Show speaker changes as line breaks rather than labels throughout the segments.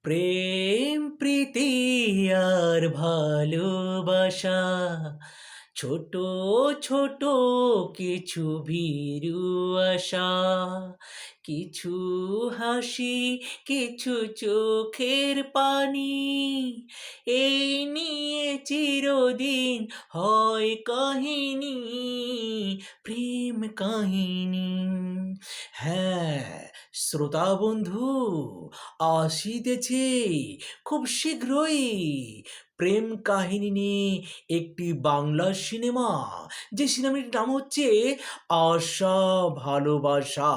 প্রেম প্রীতি আর ভালোবাসা, ছোট ছোট কিছু ভীরু আশা, কিছু হাসি, কিছু চোখের পানি, এই নিয়ে চিরদিন হয় কাহিনী, প্রেম কাহিনী। হ্যাঁ শ্রোতা বন্ধু, আসিতেছে খুব শীঘ্রই প্রেম কাহিনী নিয়ে একটি বাংলা সিনেমা, যে সিনেমাটির নাম হচ্ছে আশা ভালোবাসা।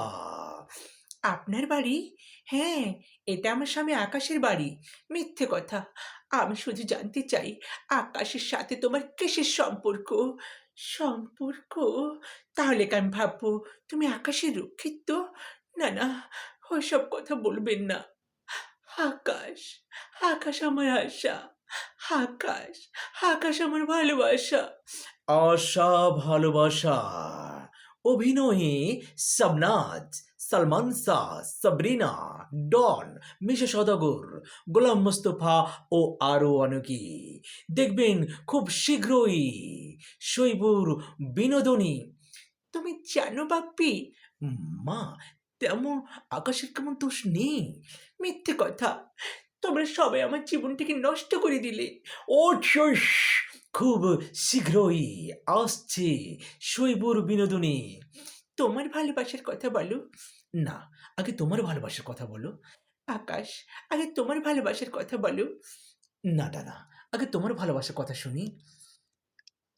আপনার বাড়ি? হ্যাঁ, এটা আমার স্বামী আকাশের বাড়ি। মিথ্যে কথা। আমি শুধু জানতে চাই, আকাশের সাথে তোমার কিসের সম্পর্ক? সম্পর্ক? তাহলে কি আমি ভাববো তুমি আকাশের রক্ষিত? না না, ওসব কথা বলবেন না। আকাশ, আকাশ আমার আশা, আকাশ, আকাশ আমার ভালোবাসা। আশা ভালোবাসা অভিনয়ে শাবনাজ, সালমান শাহ, সাবরিনা, ডন, মিশা সওদাগর, গোলাম মোস্তফা ও আরও অনেকে। দেখবেন খুব শীঘ্রই শৈবুর বিনোদনী। তুমি জানো বাপ্পি, মা, তেমন আকাশের কেমন দোষ নেই। মিথ্যে কথা। তোমরা সবাই আমার জীবনটাকে নষ্ট করে দিলে। ও শশ! খুব শীঘ্রই আসছে শৈবুর বিনোদনী। তোমার ভালোবাসার কথা বলো। না, আগে তোমার ভালোবাসার কথা বলো। আকাশ, আগে তোমার ভালোবাসার কথা বলো। না দাদা, আগে তোমার ভালোবাসার কথা শুনি।